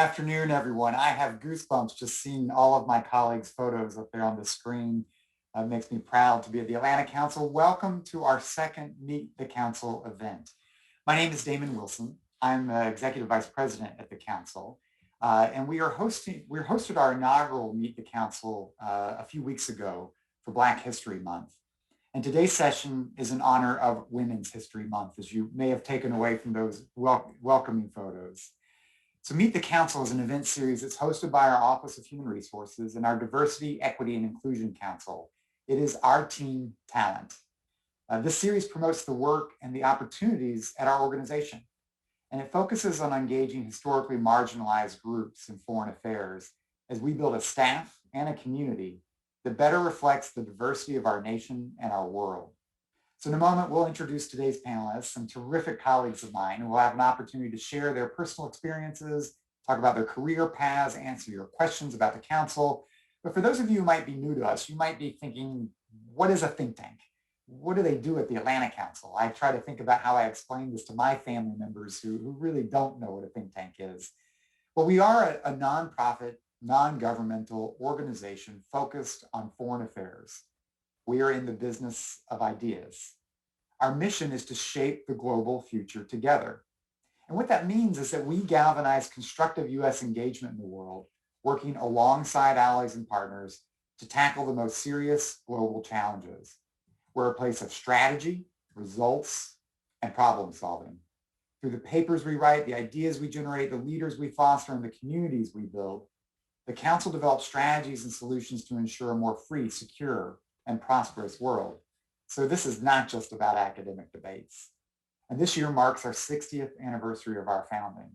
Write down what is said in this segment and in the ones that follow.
afternoon, everyone. I have goosebumps just seeing all of my colleagues' photos up there on the screen. It makes me proud to be at the Atlanta Council. Welcome to our second Meet the Council event. My name is Damon Wilson. I'm Executive Vice President at the Council. And we hosted our inaugural Meet the Council a few weeks ago for Black History Month. And today's session is in honor of Women's History Month, as you may have taken away from those welcoming photos. So Meet the Council is an event series that's hosted by our Office of Human Resources and our Diversity, Equity, and Inclusion Council. It is our team talent. This series promotes the work and the opportunities at our organization, and it focuses on engaging historically marginalized groups in foreign affairs as we build a staff and a community that better reflects the diversity of our nation and our world. So in a moment, we'll introduce today's panelists, some terrific colleagues of mine who will have an opportunity to share their personal experiences, talk about their career paths, answer your questions about the council. But for those of you who might be new to us, you might be thinking, what is a think tank? What do they do at the Atlanta Council? I try to think about how I explain this to my family members who really don't know what a think tank is. Well, we are a nonprofit, non-governmental organization focused on foreign affairs. We are in the business of ideas. Our mission is to shape the global future together. And what that means is that we galvanize constructive US engagement in the world, working alongside allies and partners to tackle the most serious global challenges. We're a place of strategy, results, and problem solving. Through the papers we write, the ideas we generate, the leaders we foster, and the communities we build, the Council develops strategies and solutions to ensure a more free, secure, and prosperous world. So this is not just about academic debates. And this year marks our 60th anniversary of our founding.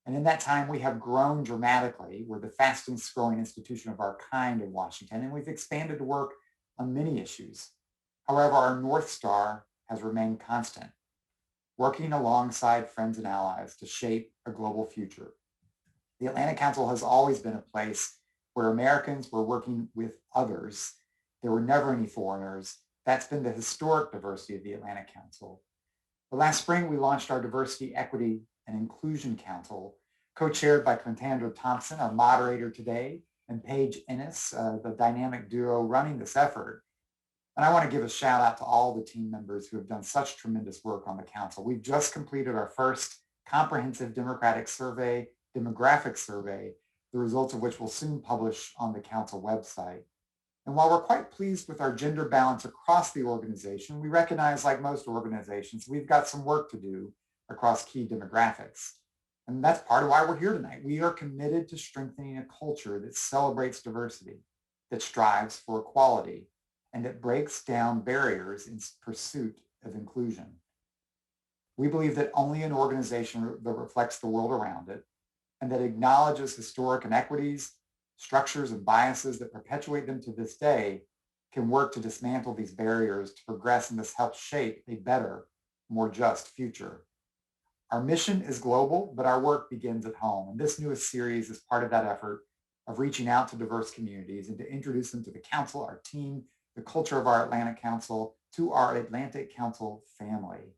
And in that time, we have grown dramatically. We're the fastest growing institution of our kind in Washington, and we've expanded to work on many issues. However, our North Star has remained constant, working alongside friends and allies to shape a global future. The Atlanta Council has always been a place where Americans were working with others. There were never any foreigners. That's been the historic diversity of the Atlanta Council. But last spring, we launched our Diversity, Equity, and Inclusion Council, co-chaired by Clintander Thompson, our moderator today, and Paige Ennis, the dynamic duo running this effort. And I want to give a shout out to all the team members who have done such tremendous work on the council. We've just completed our first comprehensive demographic survey, the results of which we'll soon publish on the council website. And while we're quite pleased with our gender balance across the organization, we recognize, like most organizations, we've got some work to do across key demographics. And that's part of why we're here tonight. We are committed to strengthening a culture that celebrates diversity, that strives for equality, and that breaks down barriers in pursuit of inclusion. We believe that only an organization that reflects the world around it and that acknowledges historic inequities, structures, and biases that perpetuate them to this day can work to dismantle these barriers to progress and thus help shape a better, more just future. Our mission is global, but our work begins at home. And this newest series is part of that effort of reaching out to diverse communities and to introduce them to the council, our team, the culture of our Atlanta Council, to our Atlantic Council family.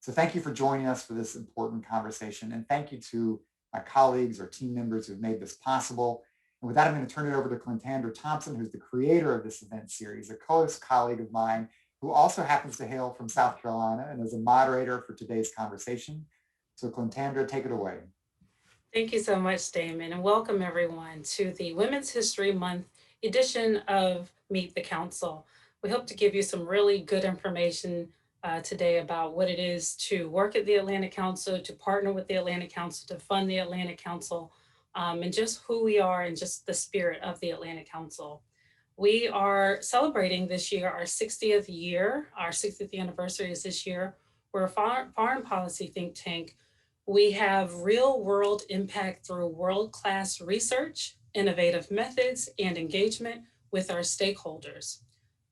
So thank you for joining us for this important conversation. And thank you to my colleagues or team members who've made this possible. And with that, I'm going to turn it over to Clintander Thompson, who's the creator of this event series, a close colleague of mine, who also happens to hail from South Carolina and is a moderator for today's conversation. So Clintander, take it away. Thank you so much, Damon, and welcome everyone to the Women's History Month edition of Meet the Council. We hope to give you some really good information today about what it is to work at the Atlanta Council, to partner with the Atlanta Council, to fund the Atlanta Council, and just who we are and just the spirit of the Atlanta Council. We are celebrating this year our 60th year. Our 60th anniversary is this year. We're a foreign policy think tank. We have real world impact through world-class research, innovative methods, and engagement with our stakeholders.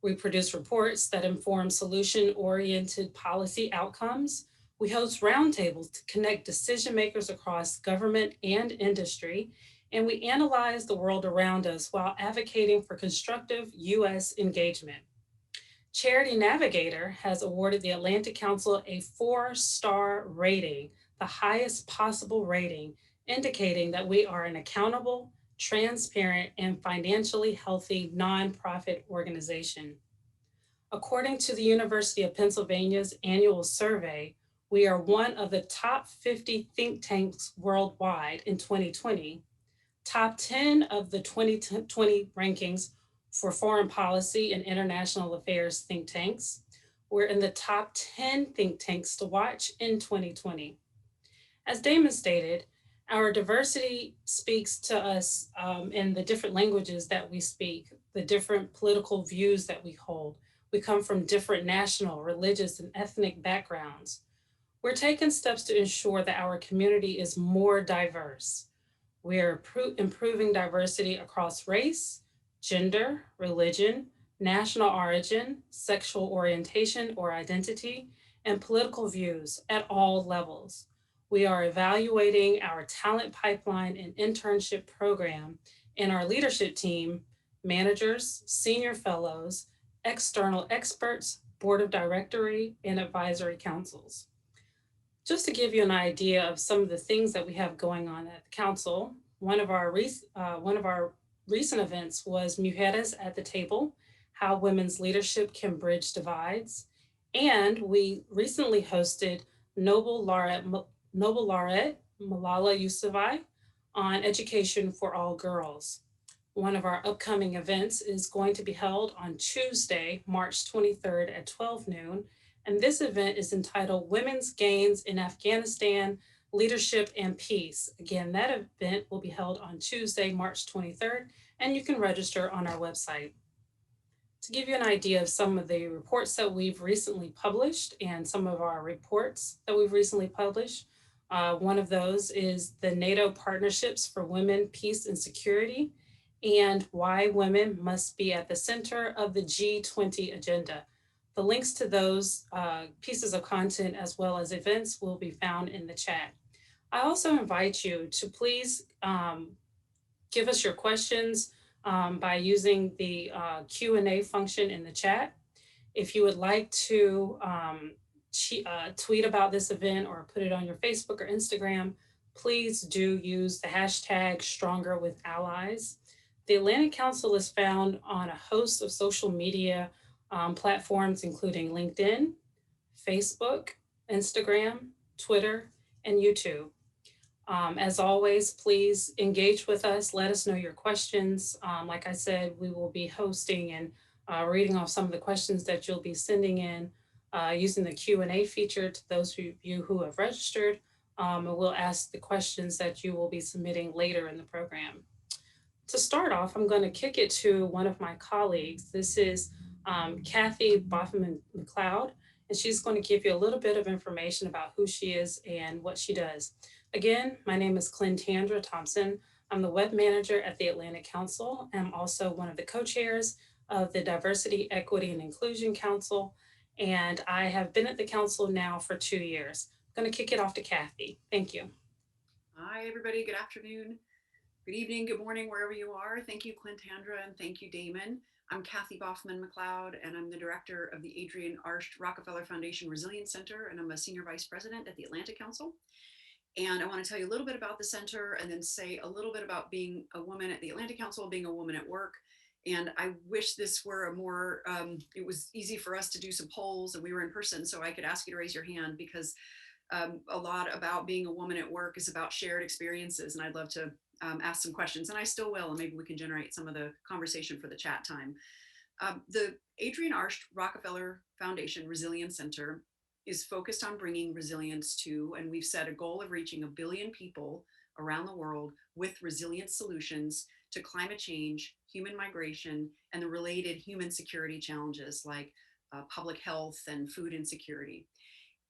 We produce reports that inform solution-oriented policy outcomes. We host roundtables to connect decision makers across government and industry, and we analyze the world around us while advocating for constructive US engagement. Charity Navigator has awarded the Atlantic Council a 4-star rating, the highest possible rating indicating that we are an accountable, transparent, and financially healthy nonprofit organization. According to the University of Pennsylvania's annual survey, we are one of the top 50 think tanks worldwide in 2020, top 10 of the 2020 rankings for foreign policy and international affairs think tanks. We're in the top 10 think tanks to watch in 2020. As Damon stated, our diversity speaks to us in the different languages that we speak, the different political views that we hold. We come from different national, religious, and ethnic backgrounds. We're taking steps to ensure that our community is more diverse. We are improving diversity across race, gender, religion, national origin, sexual orientation or identity, and political views at all levels. We are evaluating our talent pipeline and internship program and our leadership team, managers, senior fellows, external experts, board of directory, and advisory councils. Just to give you an idea of some of the things that we have going on at the council, one of our recent events was Mujeres at the Table: How Women's Leadership Can Bridge Divides, and we recently hosted Nobel Laureate Nobel laureate Malala Yousafzai on education for all girls. One of our upcoming events is going to be held on Tuesday, March 23rd at 12 noon. And this event is entitled Women's Gains in Afghanistan, Leadership and Peace. Again, that event will be held on Tuesday, March 23rd, and you can register on our website. To give you an idea of some of the reports that we've recently published and some of our reports that we've recently published, one of those is the NATO Partnerships for Women, Peace, and Security, and why women must be at the center of the G20 agenda. The links to those pieces of content as well as events will be found in the chat. I also invite you to please give us your questions by using the Q&A function in the chat. If you would like to tweet about this event or put it on your Facebook or Instagram, please do use the hashtag Stronger with Allies. The Atlantic Council is found on a host of social media platforms, including LinkedIn, Facebook, Instagram, Twitter, and YouTube. As always, please engage with us. Let us know your questions. Like I said, we will be hosting and reading off some of the questions that you'll be sending in using the Q&A feature to those of you who have registered. And we'll ask the questions that you will be submitting later in the program. To start off, I'm going to kick it to one of my colleagues. This is Kathy Boffman McLeod, and she's going to give you a little bit of information about who she is and what she does. Again, my name is Clintander Thompson. I'm the web manager at the Atlantic Council. I'm also one of the co-chairs of the Diversity, Equity, and Inclusion Council, and I have been at the council now for 2 years. I'm going to kick it off to Kathy. Thank you. Hi, everybody. Good afternoon, good evening, good morning, wherever you are. Thank you, Clintandra, and thank you, Damon. I'm Kathy Boffman McLeod, and I'm the director of the Adrian Rockefeller Foundation Resilience Center, and I'm a senior vice president at the Atlantic Council. And I want to tell you a little bit about the center and then say a little bit about being a woman at the Atlantic Council, being a woman at work. And I wish this were a more, it was easy for us to do some polls and we were in person, so I could ask you to raise your hand, because a lot about being a woman at work is about shared experiences. And I'd love to ask some questions, and I still will, and maybe we can generate some of the conversation for the chat time. The Adrian Rockefeller Foundation Resilience Center is focused on bringing resilience to, and we've set a goal of reaching 1 billion people around the world with resilience solutions to climate change, human migration, and the related human security challenges like public health and food insecurity.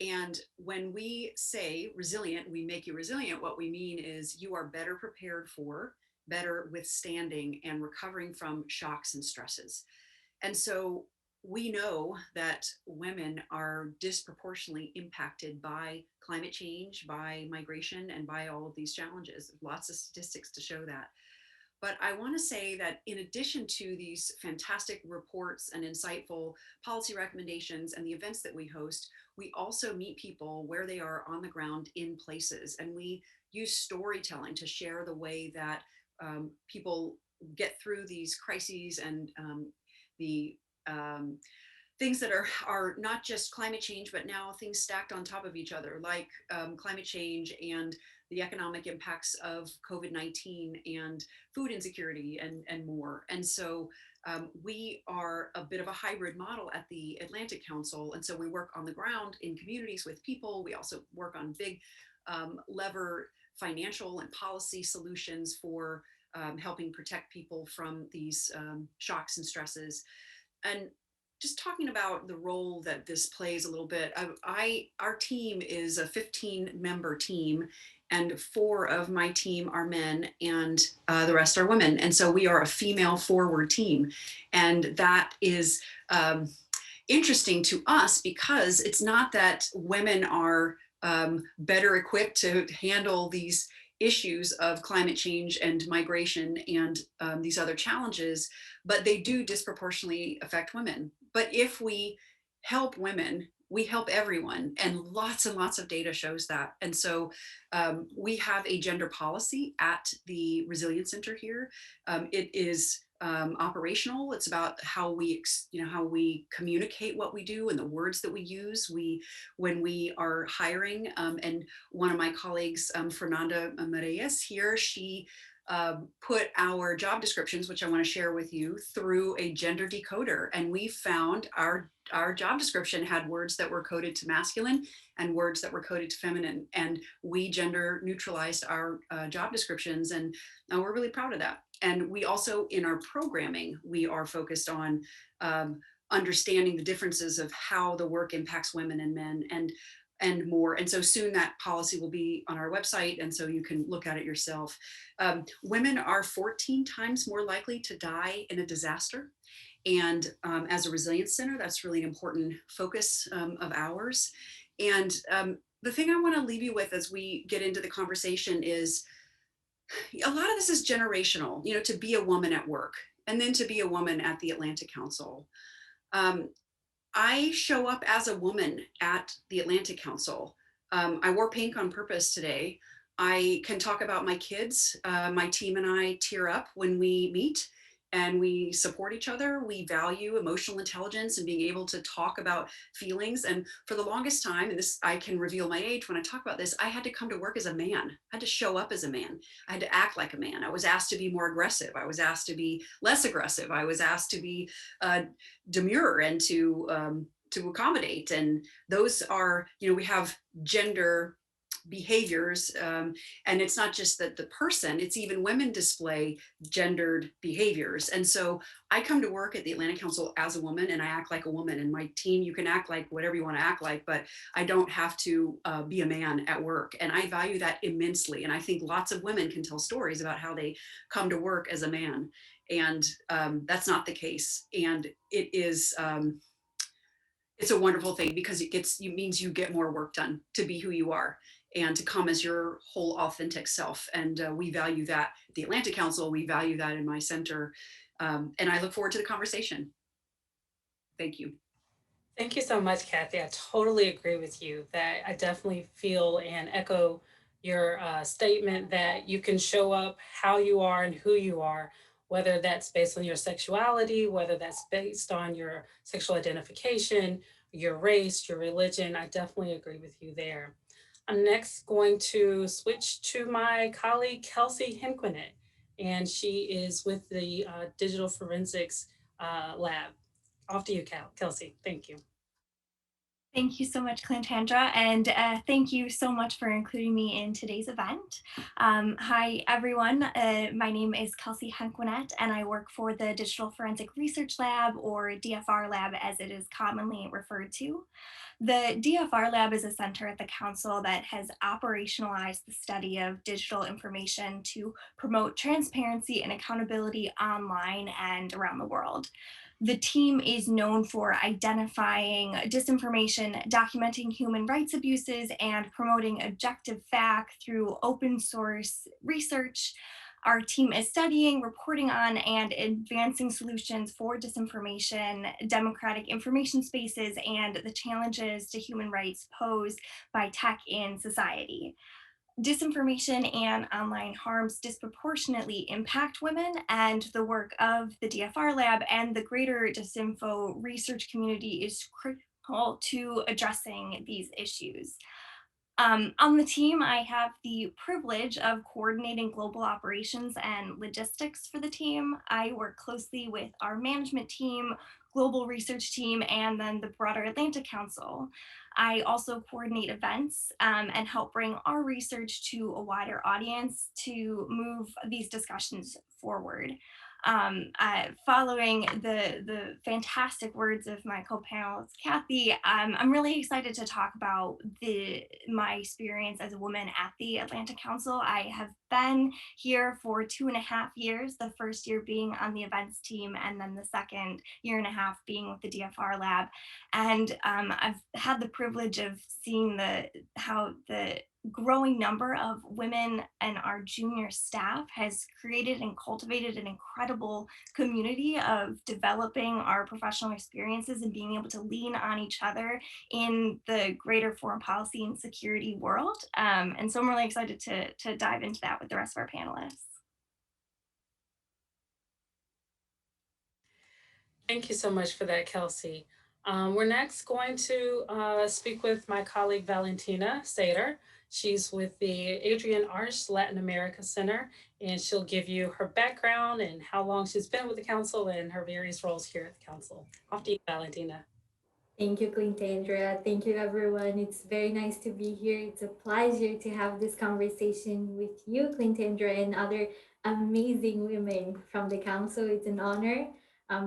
And when we say resilient, we make you resilient, what we mean is you are better prepared for, better withstanding, and recovering from shocks and stresses. And so we know that women are disproportionately impacted by climate change, by migration, and by all of these challenges. Lots of statistics to show that. But I want to say that in addition to these fantastic reports and insightful policy recommendations and the events that we host, we also meet people where they are on the ground in places. And we use storytelling to share the way that people get through these crises and the things that are not just climate change, but now things stacked on top of each other, like climate change and the economic impacts of COVID-19 and food insecurity and more. And so we are a bit of a hybrid model at the Atlantic Council. And so we work on the ground in communities with people. We also work on big lever financial and policy solutions for helping protect people from these shocks and stresses. And just talking about the role that this plays a little bit, our team is a 15-member team, and 4 of my team are men, and the rest are women. And so we are a female-forward team, and that is interesting to us because it's not that women are better equipped to handle these issues of climate change and migration and these other challenges, but they do disproportionately affect women. But if we help women, we help everyone, and lots of data shows that. And so we have a gender policy at the Resilience Center here. It is operational. It's about how we communicate what we do and the words that we use. When we are hiring, and one of my colleagues, Fernando Medelis here, she put our job descriptions, which I want to share with you, through a gender decoder, and we found our job description had words that were coded to masculine and words that were coded to feminine, and we gender neutralized our job descriptions, and we're really proud of that. And we also, in our programming, we are focused on understanding the differences of how the work impacts women and men and more. And so soon that policy will be on our website, and so you can look at it yourself. Women are 14 times more likely to die in a disaster. And as a resilience center, that's really an important focus of ours. And the thing I want to leave you with as we get into the conversation is a lot of this is generational, to be a woman at work and then to be a woman at the Atlantic Council. I show up as a woman at the Atlantic Council. I wore pink on purpose today. I can talk about my kids. My team and I tear up when we meet and we support each other. We value emotional intelligence and being able to talk about feelings. And for the longest time, and this, I can reveal my age when I talk about this, I had to come to work as a man. I had to show up as a man. I had to act like a man. I was asked to be more aggressive. I was asked to be less aggressive. I was asked to be demure and to accommodate. And those are, we have gender behaviors, and it's not just that the person, it's even women display gendered behaviors. And so I come to work at the Atlantic Council as a woman, and I act like a woman. And my team, you can act like whatever you want to act like, but I don't have to be a man at work. And I value that immensely. And I think lots of women can tell stories about how they come to work as a man, and that's not the case. And it is it's a wonderful thing because it means you get more work done to be who you are and to come as your whole authentic self. And we value that at the Atlantic Council. We value that in my center. And I look forward to the conversation. Thank you. Thank you so much, Kathy. I totally agree with you that I definitely feel and echo your statement that you can show up how you are and who you are, whether that's based on your sexuality, whether that's based on your sexual identification, your race, your religion. I definitely agree with you there. I'm next going to switch to my colleague, Kelsey Henkonet, and she is with the Digital Forensics Lab. Off to you, Kelsey. Thank you. Thank you so much, Clintander, and thank you so much for including me in today's event. Hi, everyone. My name is Kelsey Henkonet, and I work for the Digital Forensic Research Lab, or DFR Lab as it is commonly referred to. The DFR Lab is a center at the Council that has operationalized the study of digital information to promote transparency and accountability online and around the world. The team is known for identifying disinformation, documenting human rights abuses, and promoting objective fact through open source research. Our team is studying, reporting on, and advancing solutions for disinformation, democratic information spaces, and the challenges to human rights posed by tech in society. disinformation and online harms disproportionately impact women, and the work of the DFR lab and the greater disinfo research community is critical to addressing these issues. On the team, I have the privilege of coordinating global operations and logistics for the team. I work closely with our management team, global research team, and then the broader Atlantic Council. I also coordinate events and help bring our research to a wider audience to move these discussions forward. Following the fantastic words of my co-panelist Kathy, I'm really excited to talk about my experience as a woman at the Atlantic Council. I have been here for 2.5 years, the first year being on the events team, and then the second 1.5 years being with the DFR lab. And I've had the privilege of seeing how the growing number of women and our junior staff has created and cultivated an incredible community of developing our professional experiences and being able to lean on each other in the greater foreign policy and security world. And so I'm really excited to dive into that with the rest of our panelists. Thank you so much for that, Kelsey. We're next going to speak with my colleague Valentina Sade. She's with the Adrian Arsh Latin America Center, and she'll give you her background and how long she's been with the council and her various roles here at the council. Off to you, Valentina. Thank you, Clintander. Thank you, everyone. It's very nice to be here. It's a pleasure to have this conversation with you, Clintander, and other amazing women from the council. It's an honor.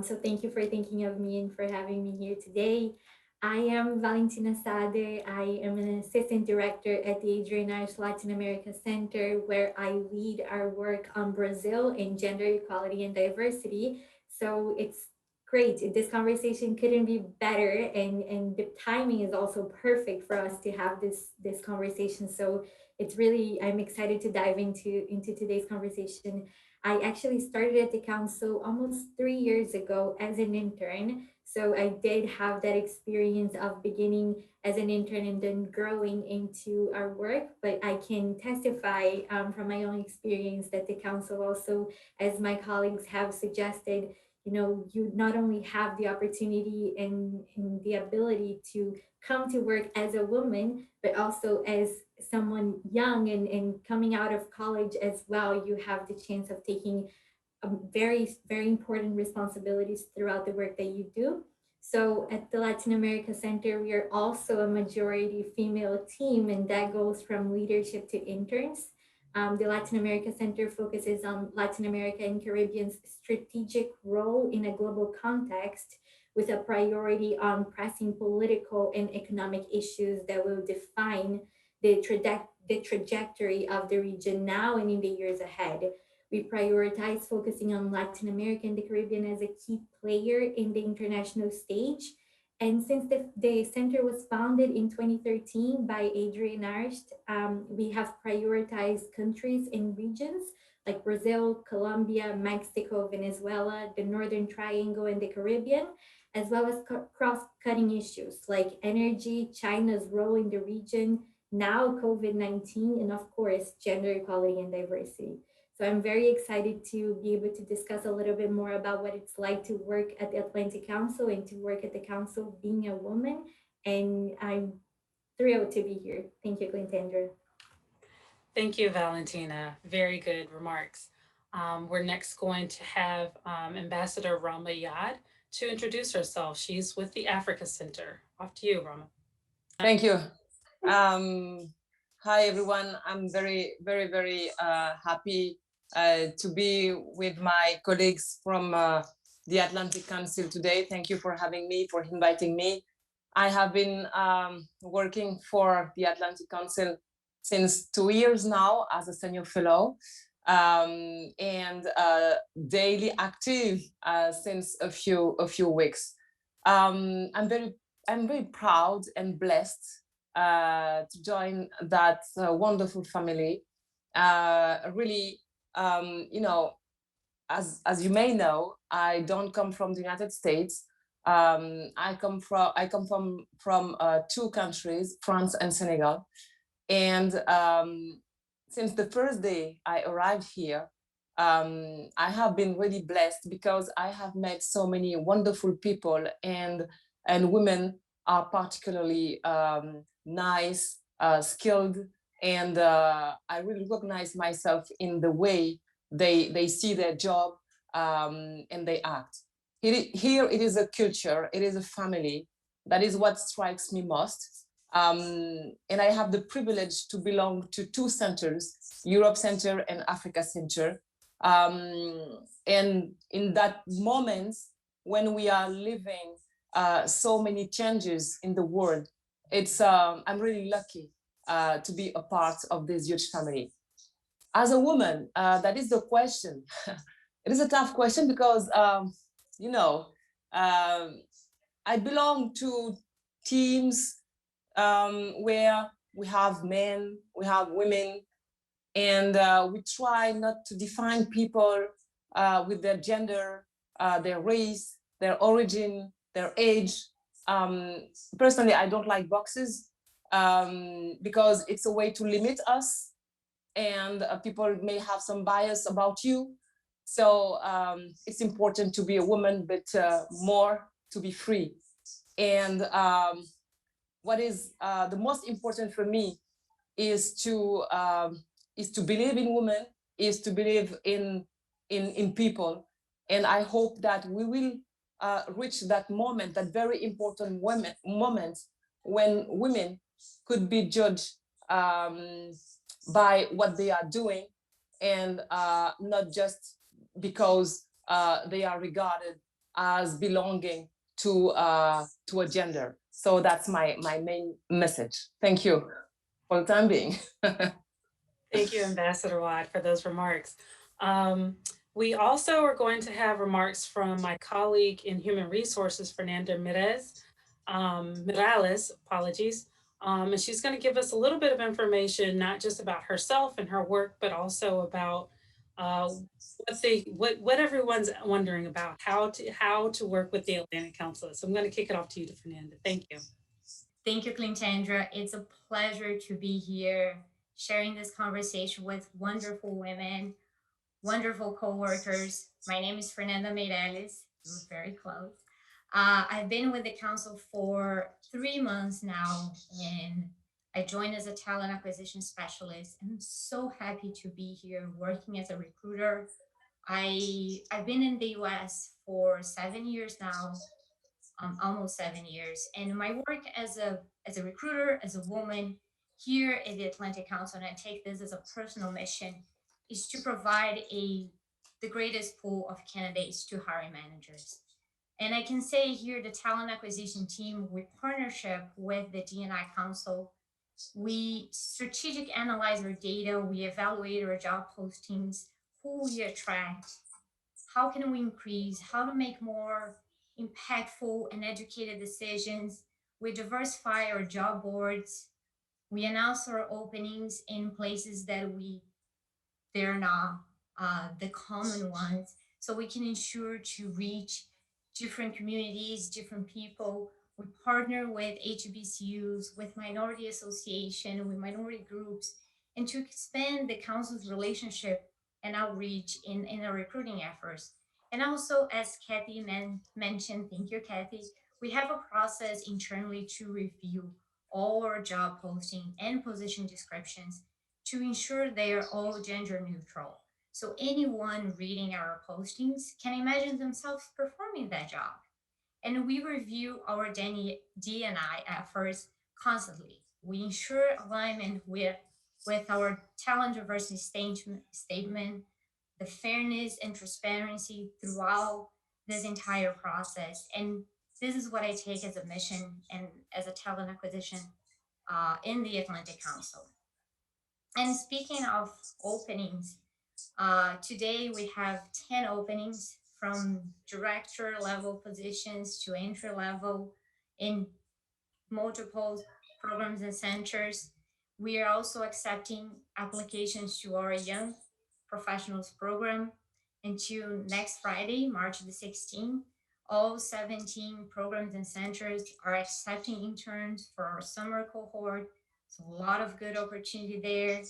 So thank you for thinking of me and for having me here today. I am Valentina Sade. I am an assistant director at the Adrian Arsh Latin America Center, where I lead our work on Brazil and gender equality and diversity. So it's great. This conversation couldn't be better, and the timing is also perfect for us to have this conversation. So it's really, I'm excited to dive into today's conversation. I actually started at the council almost 3 years ago as an intern. So I did have that experience of beginning as an intern and then growing into our work. But I can testify from my own experience that the council also, as my colleagues have suggested, you not only have the opportunity and the ability to come to work as a woman, but also as someone young and coming out of college as well, you have the chance of taking very, very important responsibilities throughout the work that you do. So at the Latin America Center, we are also a majority female team, and that goes from leadership to interns. The Latin America Center focuses on Latin America and Caribbean's strategic role in a global context, with a priority on pressing political and economic issues that will define the trajectory of the region now and in the years ahead. We prioritize focusing on Latin America and the Caribbean as a key player in the international stage. And since the center was founded in 2013 by Adrian Arsh, we have prioritized countries and regions like Brazil, Colombia, Mexico, Venezuela, the Northern Triangle, and the Caribbean, as well as cross-cutting issues like energy, China's role in the region, now COVID-19, and of course, gender equality and diversity. So I'm very excited to be able to discuss a little bit more about what it's like to work at the Atlantic Council and to work at the council being a woman. And I'm thrilled to be here. Thank you, Clintander. Thank you, Valentina. Very good remarks. We're next going to have Ambassador Ramayana to introduce herself. She's with the Africa Center. Off to you, Rama. Thank you. Hi, everyone. I'm very, very, very happy to be with my colleagues from the Atlantic Council today. Thank you for having me, for inviting me. I have been working for the Atlantic Council since 2 years now as a senior fellow, and daily active since a few weeks. I'm very proud and blessed to join that wonderful family. Really, as you may know, I don't come from the United States. I come from 2 countries, France and Senegal, and since the first day I arrived here, I have been really blessed because I have met so many wonderful people, and women are particularly nice, skilled, and I really recognize myself in the way they see their job, and they act. Here it is a culture, it is a family. That is what strikes me most. And I have the privilege to belong to two centers, Europe Center and Africa Center. And in that moment, when we are living so many changes in the world, I'm really lucky to be a part of this huge family. As a woman, that is the question. It is a tough question because, you know, um, I belong to teams where we have men, we have women, and we try not to define people with their gender, their race, their origin, their age. Personally, I don't like boxes because it's a way to limit us, and people may have some bias about you. So it's important to be a woman, but more to be free. And what is the most important for me is to believe in women, is to believe in people, and I hope that we will reach that moment, that very important moment when women could be judged by what they are doing, and not just because they are regarded as belonging to a gender. So that's my main message. Thank you for the time being. Thank you, Ambassador Watt, for those remarks. We also are going to have remarks from my colleague in Human Resources, Fernando Medelis, apologies. And she's going to give us a little bit of information, not just about herself and her work, but also about uh, what everyone's wondering about, how to work with the Atlantic Council. So I'm going to kick it off to you, Fernando. Thank you. Thank you, Clintander. It's a pleasure to be here sharing this conversation with wonderful women, wonderful co-workers. My name is Fernanda Medelis. We're very close. I've been with the council for 3 months now, and I joined as a talent acquisition specialist. I'm so happy to be here working as a recruiter. I've been in the US for 7 years now, almost 7 years. And my work as a recruiter, as a woman here at the Atlantic Council, and I take this as a personal mission, is to provide the greatest pool of candidates to hiring managers. And I can say here, the talent acquisition team, with partnership with the D&I Council, we strategic analyze our data, we evaluate our job postings, who we attract, how can we increase, how to make more impactful and educated decisions. We diversify our job boards. We announce our openings in places that they're not the common ones, so we can ensure to reach different communities, different people. We partner with HBCUs, with minority association, with minority groups, and to expand the council's relationship and outreach in our recruiting efforts. And also, as Kathy mentioned, thank you, Kathy, we have a process internally to review all our job posting and position descriptions to ensure they are all gender neutral. So anyone reading our postings can imagine themselves performing that job. And we review our D&I efforts constantly. We ensure alignment with our talent diversity statement, the fairness and transparency throughout this entire process. And this is what I take as a mission and as a talent acquisition in the Atlantic Council. And speaking of openings, today we have 10 openings, from director level positions to entry level in multiple programs and centers. We are also accepting applications to our Young Professionals program until next Friday, March the 16th. All 17 programs and centers are accepting interns for our summer cohort. So a lot of good opportunity there.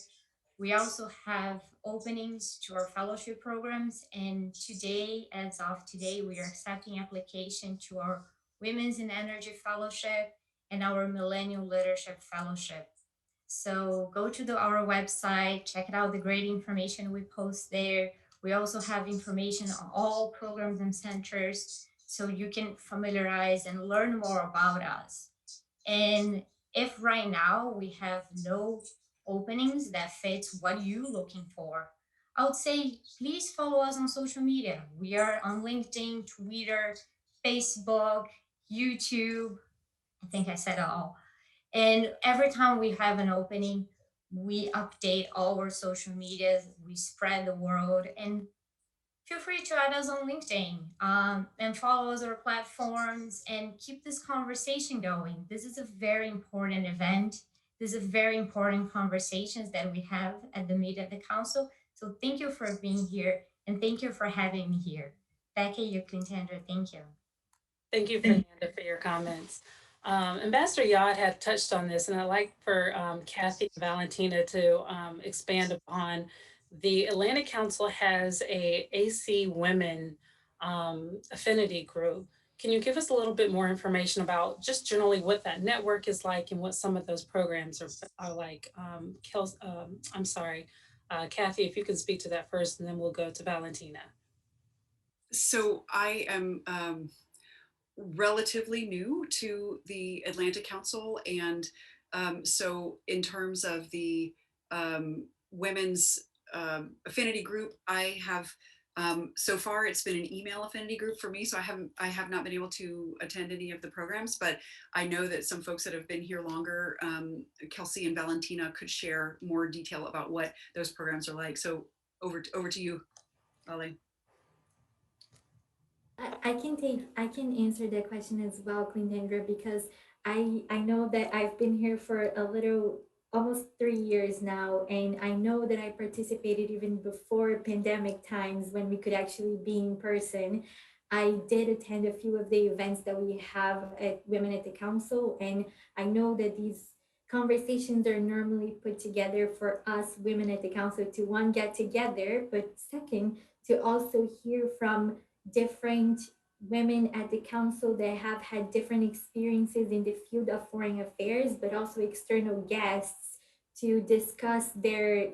We also have openings to our fellowship programs. And today, as of today, we are accepting application to our Women's in Energy Fellowship and our Millennial Leadership Fellowship. So go to our website, check it out, the great information we post there. We also have information on all programs and centers so you can familiarize and learn more about us. And if right now we have no openings that fits what you're looking for, I would say please follow us on social media. We are on LinkedIn, Twitter, Facebook, YouTube. I think I said it all. And every time we have an opening, we update all our social medias, we spread the word, and feel free to add us on LinkedIn and follow us on our platforms and keep this conversation going. This is a very important event. This is very important conversations that we have at the meet at the council. So thank you for being here and thank you for having me here. Back at you, Clintander. Thank you. Thank you, Fernanda, for your comments. Ambassador Yad had touched on this, and I'd like for Kathy and Valentina to expand upon. The Atlantic Council has a AC Women affinity group. Can you give us a little bit more information about just generally what that network is like and what some of those programs are like? I'm sorry, Kathy, if you can speak to that first, and then we'll go to Valentina. So I am relatively new to the Atlantic Council. And so in terms of the women's affinity group, I have so far it's been an email affinity group for me. So I have not been able to attend any of the programs, but I know that some folks that have been here longer, Kelsey and Valentina, could share more detail about what those programs are like. So over to you, Vale. I can answer that question as well, Clintander, because I know that I've been here for a little almost 3 years now, and I know that I participated even before pandemic times when we could actually be in person. I did attend a few of the events that we have at Women at the Council, and I know that these conversations are normally put together for us women at the council to one get together, but second to also hear from different women at the council that have had different experiences in the field of foreign affairs, but also external guests to discuss their,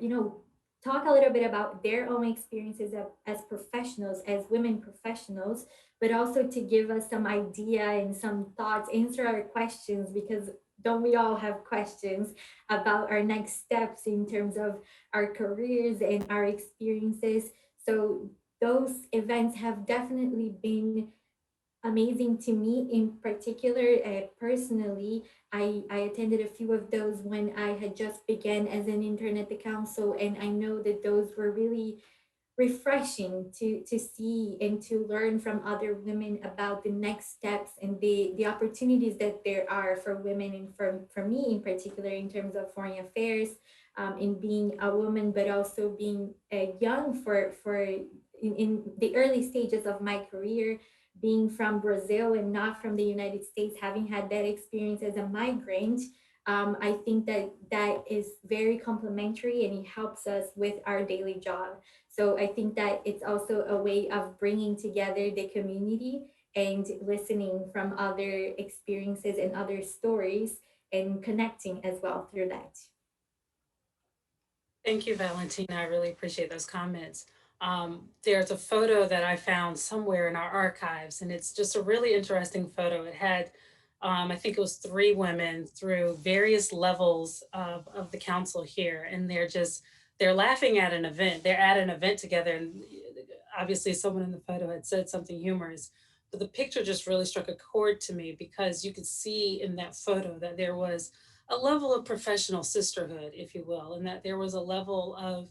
talk a little bit about their own experiences as professionals, as women professionals, but also to give us some idea and some thoughts, answer our questions, because don't we all have questions about our next steps in terms of our careers and our experiences? So those events have definitely been amazing to me in particular. Personally, I attended a few of those when I had just began as an intern at the council, and I know that those were really refreshing to see and to learn from other women about the next steps and the opportunities that there are for women, and for me in particular in terms of foreign affairs, in being a woman, but also being young for in the early stages of my career, being from Brazil and not from the United States, having had that experience as a migrant. I think that that is very complementary and it helps us with our daily job. So I think that it's also a way of bringing together the community and listening from other experiences and other stories and connecting as well through that. Thank you, Valentina. I really appreciate those comments. There's a photo that I found somewhere in our archives, and it's just a really interesting photo. It had, I think it was three women through various levels of the council here, and they're laughing at an event. They're at an event together, and obviously someone in the photo had said something humorous, but the picture just really struck a chord to me because you could see in that photo that there was a level of professional sisterhood, if you will, and that there was a level of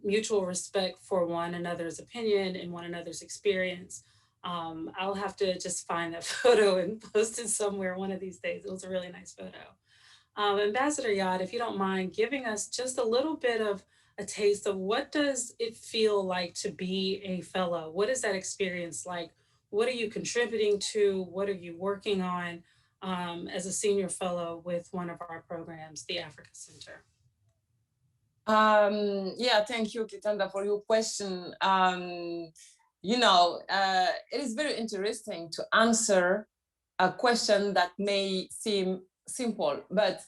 mutual respect for one another's opinion and one another's experience. I'll have to just find that photo and post it somewhere one of these days. It was a really nice photo. Ambassador Yad, if you don't mind giving us just a little bit of a taste of what does it feel like to be a fellow? What is that experience like? What are you contributing to? What are you working on as a senior fellow with one of our programs, the Africa Center? Yeah, thank you, Clintander, for your question. It is very interesting to answer a question that may seem simple, but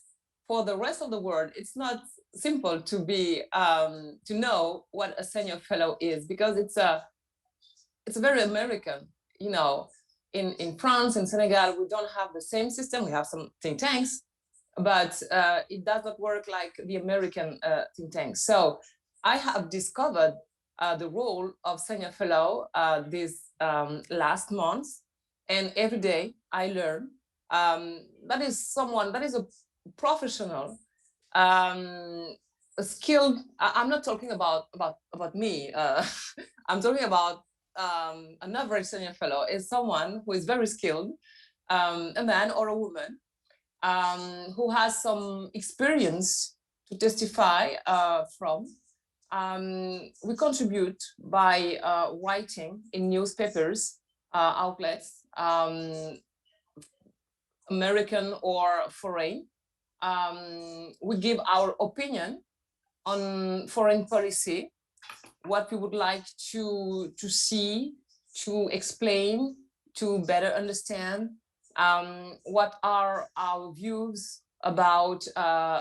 for the rest of the world, it's not simple to know what a senior fellow is, because it's very American. In France and Senegal, we don't have the same system. We have some think tanks, but it does not work like the American think tank. So I have discovered the role of senior fellow this last month, and every day I learn. That is a professional, a skilled. I'm not talking about me. I'm talking about an average senior fellow is someone who is very skilled, a man or a woman, who has some experience to testify from. We contribute by writing in newspapers, outlets, American or foreign. We give our opinion on foreign policy, what we would like to see, to explain, to better understand, what are our views about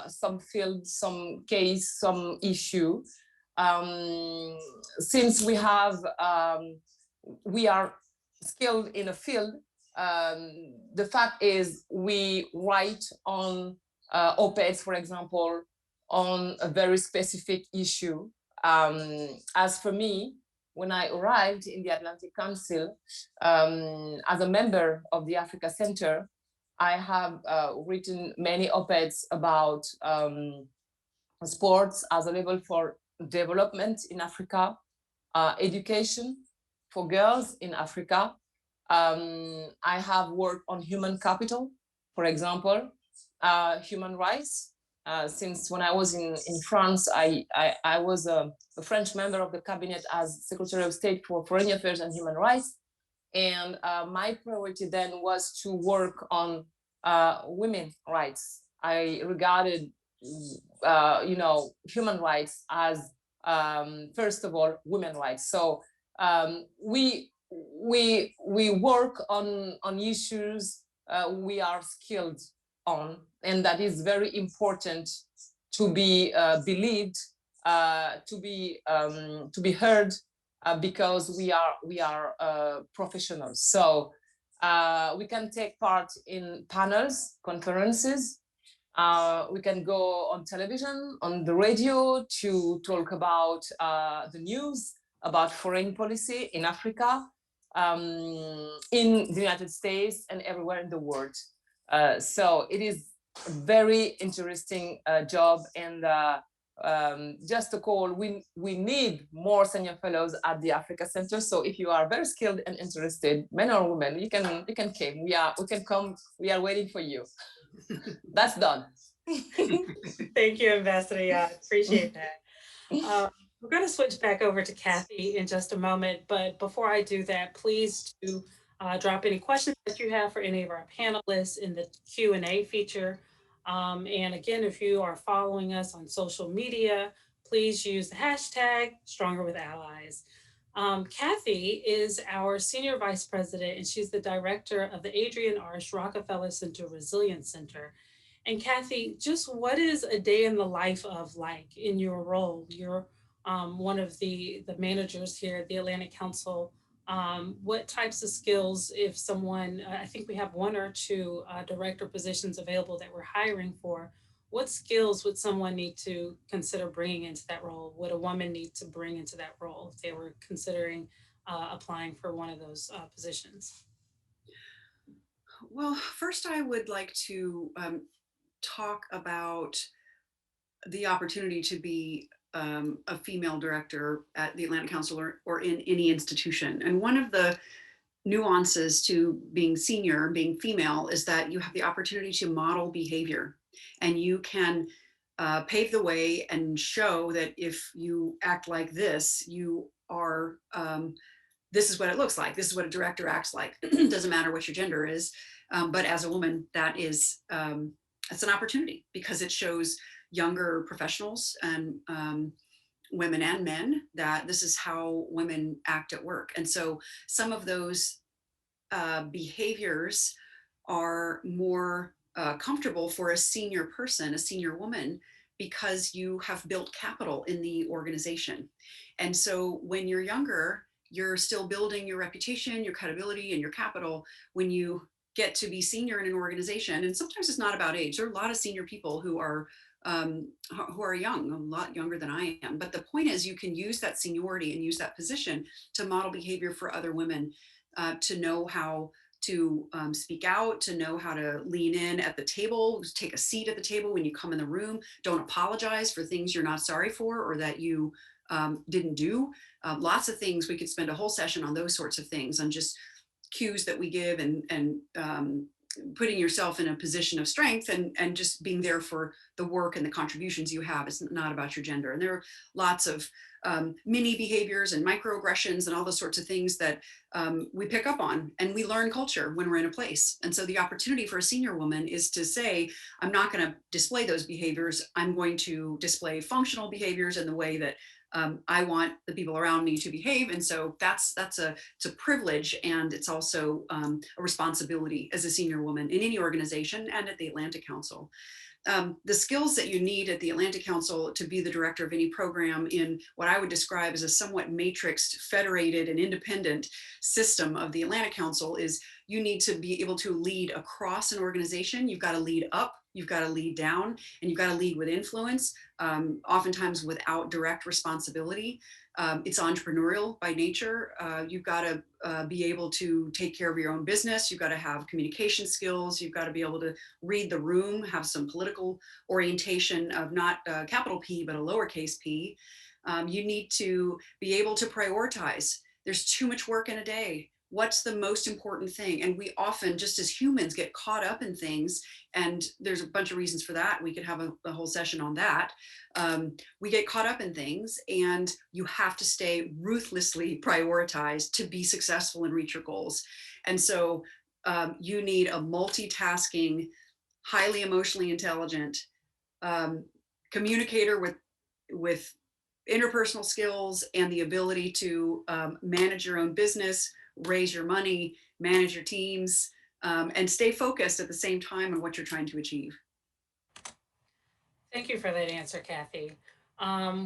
some field, some case, some issue. Since we are skilled in a field, the fact is we write on op-eds, for example, on a very specific issue. As for me, when I arrived in the Atlantic Council, as a member of the Africa Center, I have written many op-eds about sports as a level for development in Africa, education for girls in Africa. I have worked on human capital, for example, human rights. Since when I was in France, I was a French member of the cabinet as Secretary of State for Foreign Affairs and Human Rights. And my priority then was to work on women's rights. I regarded, human rights as, first of all, women's rights. So we work on issues we are skilled on, and that is very important to be believed, to be heard, because we are professionals. So we can take part in panels, conferences. We can go on television, on the radio to talk about the news, about foreign policy in Africa, in the United States, and everywhere in the world. So it is a very interesting job, and just a call, we need more senior fellows at the Africa Center. So if you are very skilled and interested, men or women, you can come. We can come. We are waiting for you. That's done. Thank you, Ambassador. Yeah, I appreciate that. We're going to switch back over to Kathy in just a moment, but before I do that, please do drop any questions that you have for any of our panelists in the Q&A feature. And again, if you are following us on social media, please use the hashtag #StrongerWithAllies. Kathy is our Senior Vice President, and she's the Director of the Adrian Rockefeller Center Resilience Center. And Kathy, just what is a day in the life of like in your role? You're one of the managers here at the Atlantic Council. What types of skills, if someone, I think we have one or two director positions available that we're hiring for, what skills would someone need to consider bringing into that role? Would a woman need to bring into that role if they were considering applying for one of those positions? Well, first I would like to talk about the opportunity to be a female director at the Atlantic Council or in any institution. And one of the nuances to being senior, being female, is that you have the opportunity to model behavior, and you can pave the way and show that if you act like this, you are, this is what it looks like. This is what a director acts like. Doesn't matter what your gender is. But as a woman, that is, it's an opportunity because it shows younger professionals and women and men that this is how women act at work. And so some of those behaviors are more comfortable for a senior person, a senior woman, because you have built capital in the organization. And so when you're younger, you're still building your reputation, your credibility, and your capital. When you get to be senior in an organization, and sometimes it's not about age. There are a lot of senior people who are young, a lot younger than I am. But the point is, you can use that seniority and use that position to model behavior for other women, to know how to speak out, to know how to lean in at the table, take a seat at the table when you come in the room. Don't apologize for things you're not sorry for or that you didn't do. Lots of things. We could spend a whole session on those sorts of things, on just cues that we give, and putting yourself in a position of strength, and just being there for the work and the contributions you have. It's not about your gender. And there are lots of mini behaviors and microaggressions and all those sorts of things that we pick up on, and we learn culture when we're in a place. And so the opportunity for a senior woman is to say, I'm not going to display those behaviors. I'm going to display functional behaviors in the way that I want the people around me to behave. And so it's a privilege, and it's also a responsibility as a senior woman in any organization and at the Atlantic Council. The skills that you need at the Atlantic Council to be the director of any program in what I would describe as a somewhat matrixed, federated, and independent system of the Atlantic Council is you need to be able to lead across an organization. You've got to lead up, you've got to lead down, and you've got to lead with influence, oftentimes without direct responsibility. It's entrepreneurial by nature. You've got to be able to take care of your own business. You've got to have communication skills. You've got to be able to read the room, have some political orientation of not capital P, but a lowercase p. You need to be able to prioritize. There's too much work in a day. What's the most important thing? And we often, just as humans, get caught up in things. And there's a bunch of reasons for that. We could have a whole session on that. We get caught up in things, and you have to stay ruthlessly prioritized to be successful and reach your goals. And so you need a multitasking, highly emotionally intelligent communicator with interpersonal skills and the ability to manage your own business, raise your money, manage your teams, and stay focused at the same time on what you're trying to achieve. Thank you for that answer, Kathy.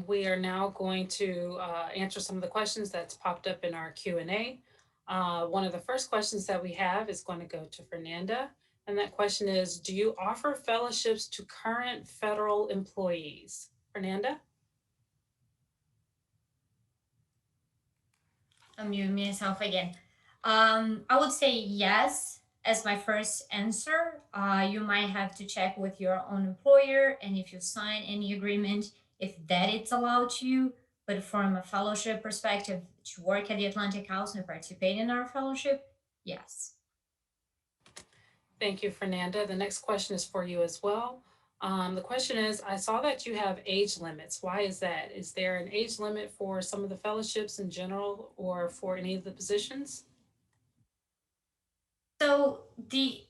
We are now going to answer some of the questions that's popped up in our Q&A. One of the first questions that we have is going to go to Fernanda. And that question is, do you offer fellowships to current federal employees? Fernanda? Unmute myself again. I would say yes as my first answer. You might have to check with your own employer, and if you sign any agreement, if that it's allowed to you. But from a fellowship perspective, to work at the Atlantic Council and participate in our fellowship, yes. Thank you, Fernanda. The next question is for you as well. The question is, I saw that you have age limits. Why is that? Is there an age limit for some of the fellowships in general or for any of the positions? So the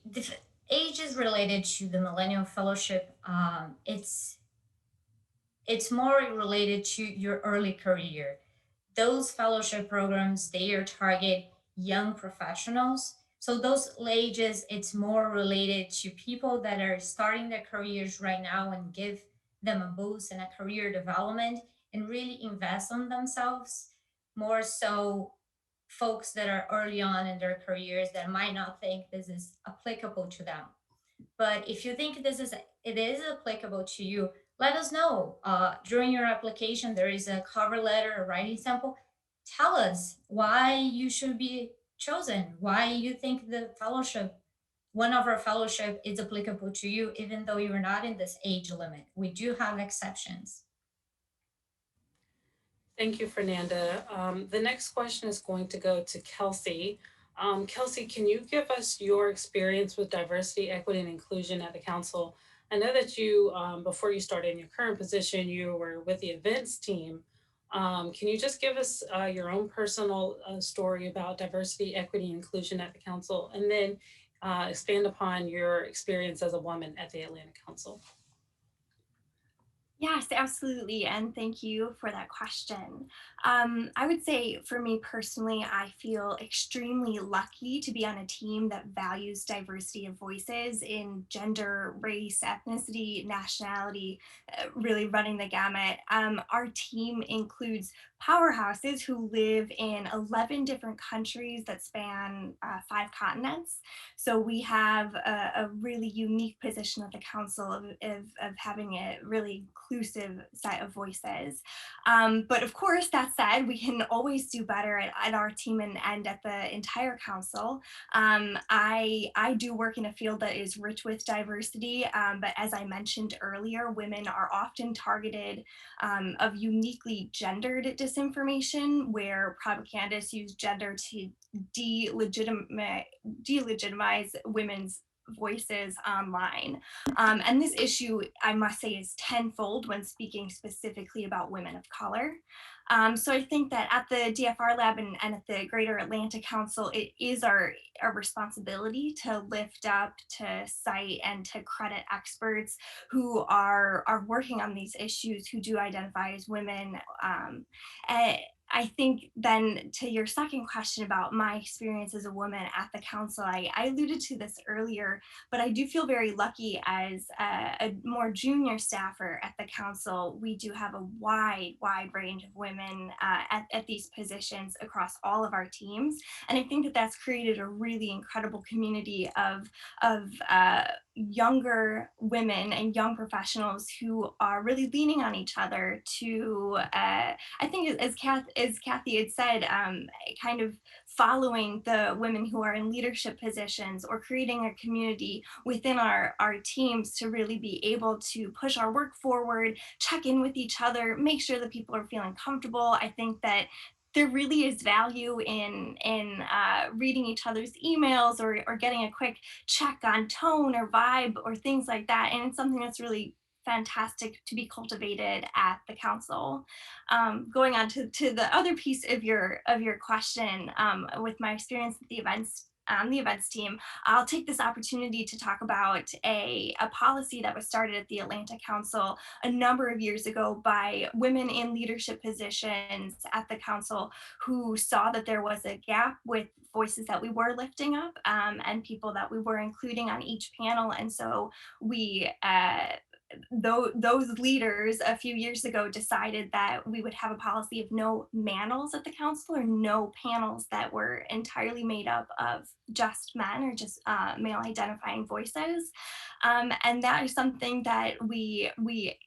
age is related to the Millennial Fellowship. It's more related to your early career. Those fellowship programs, they are target young professionals. So those ages, it's more related to people that are starting their careers right now and give them a boost and a career development and really invest on themselves. More so folks that are early on in their careers that might not think this is applicable to them. But if you think it is applicable to you, let us know. During your application, there is a cover letter, a writing sample. Tell us why you should be chosen, why you think the fellowship, one of our fellowship is applicable to you, even though you're not in this age limit. We do have exceptions. Thank you, Fernanda. The next question is going to go to Kelsey. Kelsey, can you give us your experience with diversity, equity, and inclusion at the council? I know that you, before you started in your current position, you were with the events team. Can you just give us your own personal story about diversity, equity, and inclusion at the council, and then expand upon your experience as a woman at the Atlantic Council? Yes, absolutely. And thank you for that question. I would say for me personally, I feel extremely lucky to be on a team that values diversity of voices in gender, race, ethnicity, nationality, really running the gamut. Our team includes powerhouses who live in 11 different countries that span 5 continents. So we have a really unique position at the council of having a really inclusive set of voices. But of course, that said, we can always do better at our team and at the entire council. I do work in a field that is rich with diversity, but as I mentioned earlier, women are often targeted of uniquely gendered disinformation, where propagandists use gender to delegitimize women's voices online. And this issue, I must say, is tenfold when speaking specifically about women of color. So I think that at the DFR Lab and at the Greater Atlanta Council, it is our responsibility to lift up, to cite, and to credit experts who are working on these issues, who do identify as women. And I think then to your second question about my experience as a woman at the council, I alluded to this earlier, but I do feel very lucky as a more junior staffer at the council. We do have a wide range of women at these positions across all of our teams. And I think that that's created a really incredible community of younger women and young professionals who are really leaning on each other to, I think as Kathy had said, kind of following the women who are in leadership positions or creating a community within our teams to really be able to push our work forward, check in with each other, make sure that people are feeling comfortable. I think that there really is value in reading each other's emails or getting a quick check on tone or vibe or things like that. And it's something that's really fantastic to be cultivated at the council. Going on to the other piece of your question, with my experience at the events team, I'll take this opportunity to talk about a policy that was started at the Atlanta Council a number of years ago by women in leadership positions at the council who saw that there was a gap with voices that we were lifting up, and people that we were including on each panel. And so we those leaders a few years ago decided that we would have a policy of no manels at the council, or no panels that were entirely made up of just men or just male identifying voices. And that is something that we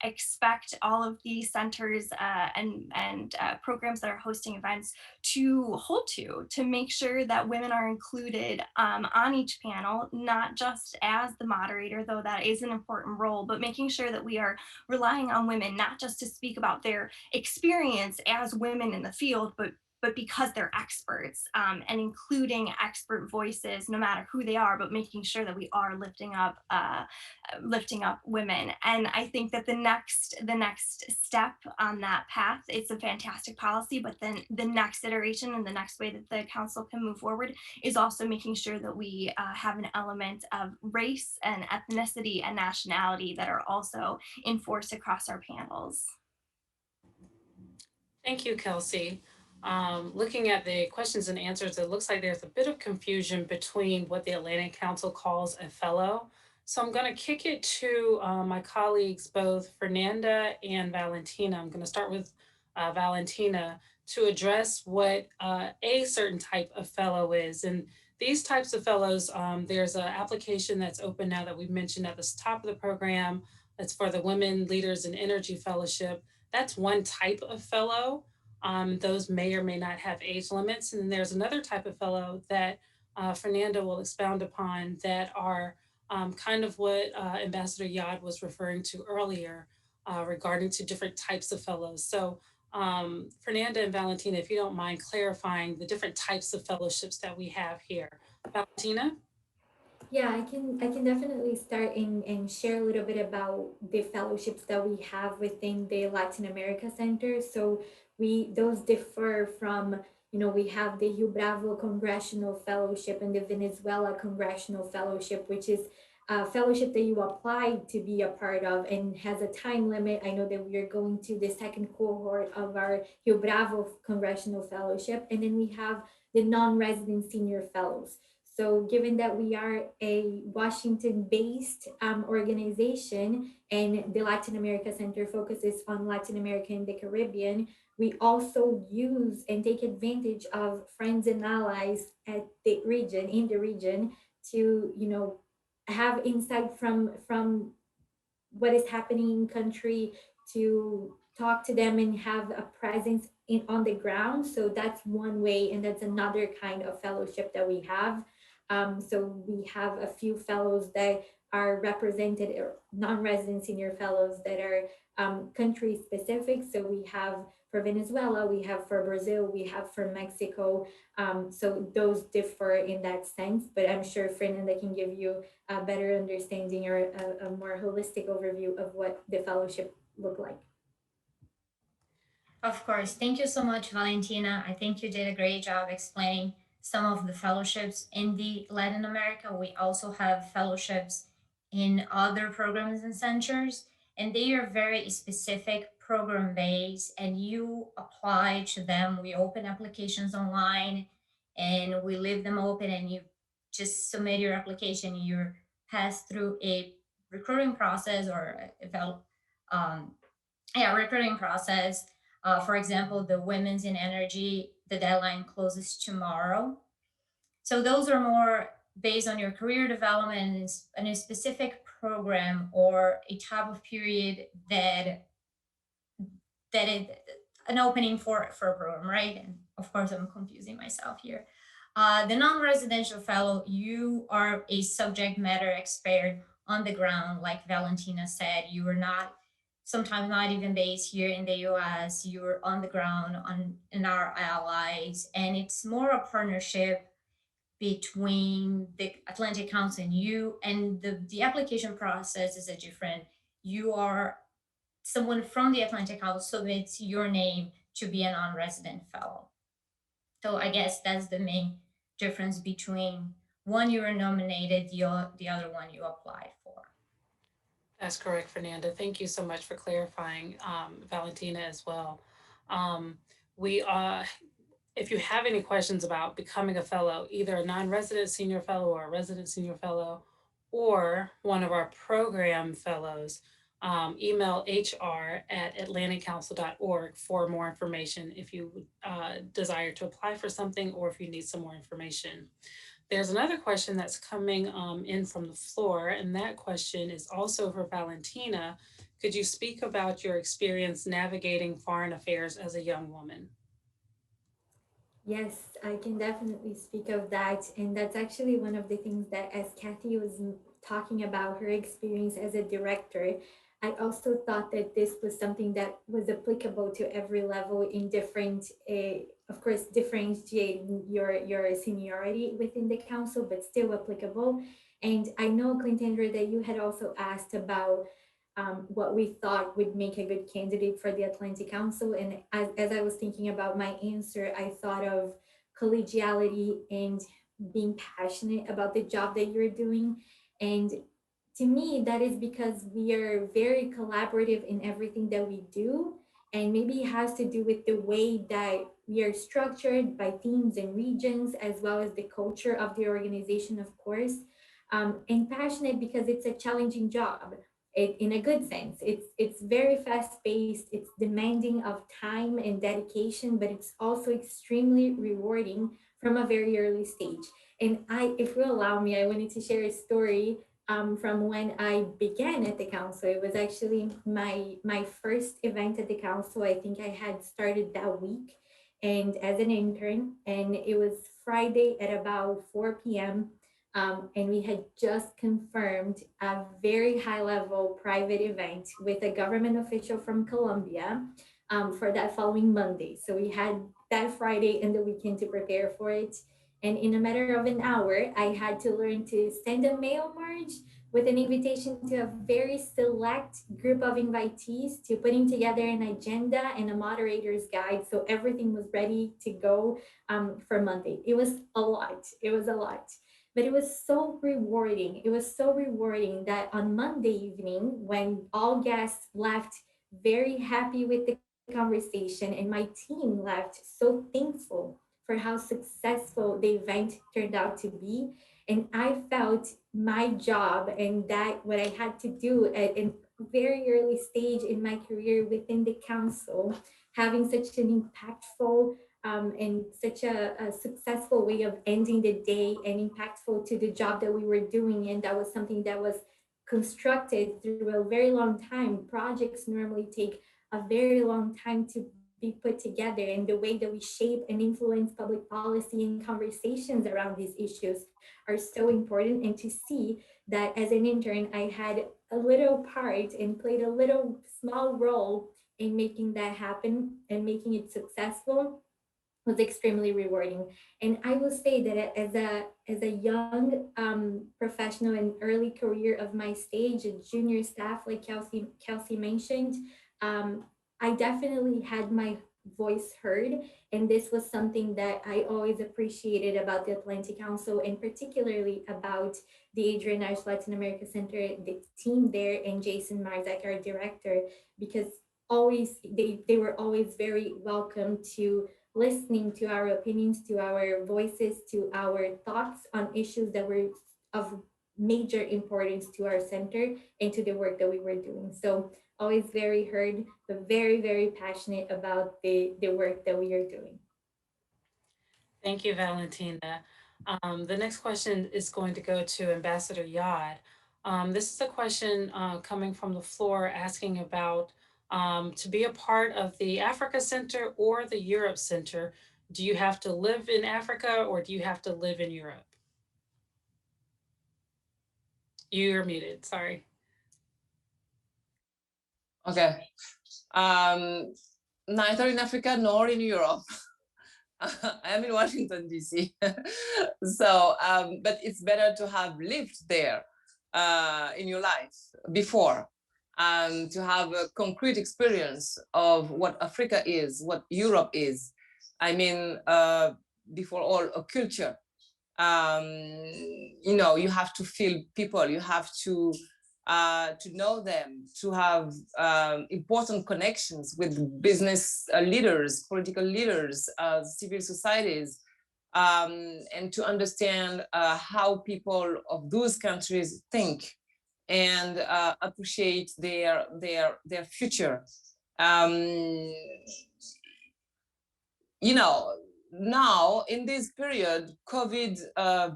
expect all of these centers and programs that are hosting events to hold to make sure that women are included on each panel, not just as the moderator, though that is an important role, but making sure that we are relying on women not just to speak about their experience as women in the field, but because they're experts, and including expert voices, no matter who they are, but making sure that we are lifting up women. And I think that the next step on that path, it's a fantastic policy, but then the next iteration and the next way that the council can move forward is also making sure that we have an element of race and ethnicity and nationality that are also enforced across our panels. Thank you, Kelsey. Looking at the questions and answers, it looks like there's a bit of confusion between what the Atlantic Council calls a fellow. So I'm going to kick it to my colleagues, both Fernanda and Valentina. I'm going to start with Valentina to address what a certain type of fellow is. And these types of fellows, there's an application that's open now that we've mentioned at the top of the program. That's for the Women Leaders in Energy Fellowship. That's one type of fellow. Those may or may not have age limits. And then there's another type of fellow that Fernanda will expound upon that are kind of what Ambassador Yad was referring to earlier regarding to different types of fellows. So Fernanda and Valentina, if you don't mind clarifying the different types of fellowships that we have here. Valentina? Yeah, I can definitely start and share a little bit about the fellowships that we have within the Latin America Center. So those differ from, we have the Rio Bravo Congressional Fellowship and the Venezuela Congressional Fellowship, which is fellowship that you applied to be a part of and has a time limit. I know that we are going to the second cohort of our Rio Bravo Congressional Fellowship, and then we have the non-resident senior fellows. So given that we are a Washington-based organization and the Latin America Center focuses on Latin America and the Caribbean, we also use and take advantage of friends and allies at the region, in the region, to, you know, have insight from what is happening in country, to talk to them and have a presence in on the ground. So that's one way, and that's another kind of fellowship that we have. So we have a few fellows that are represented, or non-resident senior fellows that are country specific. So we have for Venezuela, we have for Brazil, we have for Mexico. So those differ in that sense, but I'm sure Fernanda can give you a better understanding or a more holistic overview of what the fellowship look like. Of course. Thank you so much, Valentina. I think you did a great job explaining some of the fellowships in the Latin America. We also have fellowships in other programs and centers, and they are very specific program based, and you apply to them. We open applications online and we leave them open, and you just submit your application. You're passed through a recruiting process or um, recruiting process. For example, the Women's in Energy, the deadline closes tomorrow. So those are more based on your career development and a specific program or a type of period that it, an opening for a program, right? And of course, I'm confusing myself here. The non-residential fellow, you are a subject matter expert on the ground, like Valentina said. You are not sometimes not even based here in the US. You're on the ground in our allies, and it's more a partnership between the Atlantic Council and you, and the application process is a different. You are someone from the Atlantic Council submits your name to be a non-resident fellow. So I guess that's the main difference between one you were nominated, the other one you applied for. That's correct, Fernanda. Thank you so much for clarifying, Valentina, as well. We If you have any questions about becoming a fellow, either a non-resident senior fellow or a resident senior fellow, or one of our program fellows, email hr@atlanticcouncil.org for more information if you desire to apply for something or if you need some more information. There's another question that's coming in from the floor, and that question is also for Valentina. Could you speak about your experience navigating foreign affairs as a young woman? Yes, I can definitely speak of that. And that's actually one of the things that, as Kathy was talking about her experience as a director, I also thought that this was something that was applicable to every level in different, of course, differentiating your seniority within the council, but still applicable. And I know, Clintander, that you had also asked about what we thought would make a good candidate for the Atlantic Council. And as I was thinking about my answer, I thought of collegiality and being passionate about the job that you're doing. And to me, that is because we are very collaborative in everything that we do. And maybe it has to do with the way that we are structured by themes and regions, as well as the culture of the organization, of course. And passionate because it's a challenging job. In a good sense, it's very fast paced, it's demanding of time and dedication, but it's also extremely rewarding from a very early stage. And if you allow me, I wanted to share a story from when I began at the council. It was actually my first event at the council. I think I had started that week and as an intern, and it was Friday at about 4 p.m. And we had just confirmed a very high level private event with a government official from Colombia for that following Monday. So we had that Friday and the weekend to prepare for it. And in a matter of an hour, I had to learn to send a mail merge with an invitation to a very select group of invitees to putting together an agenda and a moderator's guide. So everything was ready to go for Monday. It was a lot. It was a lot. But it was so rewarding. It was so rewarding that on Monday evening, when all guests left very happy with the conversation and my team left so thankful for how successful the event turned out to be. And I felt my job and that what I had to do at a very early stage in my career within the council, having such an impactful and such a successful way of ending the day and impactful to the job that we were doing. And that was something that was constructed through a very long time. Projects normally take a very long time to be put together, and the way that we shape and influence public policy and conversations around these issues are so important. And to see that as an intern, I had a little part and played a little small role in making that happen and making it successful was extremely rewarding. And I will say that as a young professional and early career of my stage, a junior staff, like Kelsey mentioned, um, I definitely had my voice heard, and this was something that I always appreciated about the Atlantic Council, and particularly about the Adrian Latin America Center, the team there, and Jason Marzak, our director, because always they were always very welcome to listening to our opinions, to our voices, to our thoughts on issues that were of major importance to our center and to the work that we were doing. So always very heard, but very, very passionate about the work that we are doing. Thank you, Valentina. The next question is going to go to Ambassador Yad. This is a question coming from the floor asking about to be a part of the Africa Center or the Europe Center, do you have to live in Africa or do you have to live in Europe? You're muted, sorry. Okay. Neither in Africa nor in Europe. I am in Washington, D.C. So, but it's better to have lived there in your life before, to have a concrete experience of what Africa is, what Europe is. I mean, before all, a culture. You have to feel people, you have to know them, to have important connections with business leaders, political leaders, civil societies, and to understand how people of those countries think and appreciate their future. Now in this period, COVID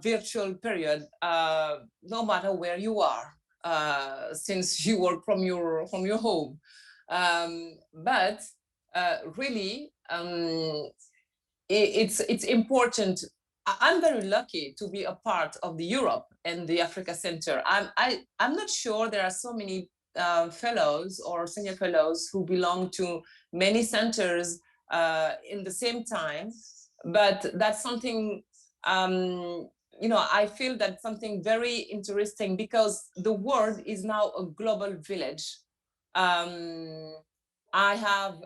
virtual period, no matter where you are, since you work from your home, but really, it's important. I'm very lucky to be a part of the Europe and the Africa Center. I'm not sure there are so many fellows or senior fellows who belong to many centers in the same time, but that's something, I feel that's something very interesting because the world is now a global village. I have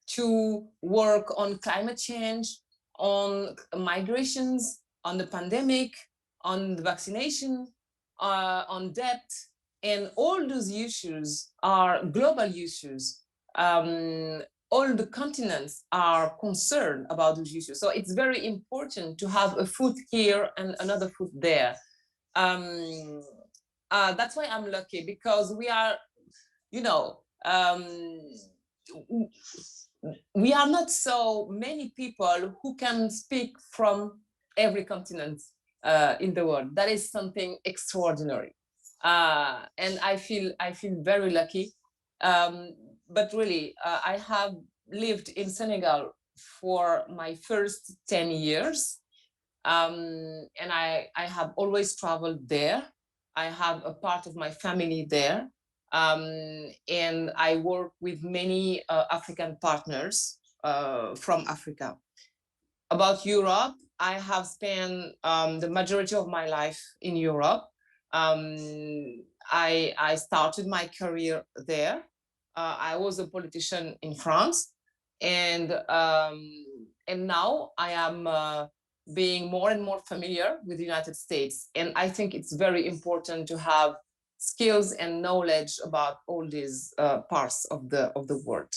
to work on climate change, on migrations, on the pandemic, on the vaccination, on debt, and all those issues are global issues. All the continents are concerned about those issues. So it's very important to have a foot here and another foot there. That's why I'm lucky, because we are, we are not so many people who can speak from every continent in the world. That is something extraordinary. And I feel very lucky. But really, I have lived in Senegal for my first 10 years. And I have always traveled there. I have a part of my family there. And I work with many African partners from Africa. About Europe, I have spent the majority of my life in Europe. I started my career there. I was a politician in France, and now I am being more and more familiar with the United States. And I think it's very important to have skills and knowledge about all these parts of the world.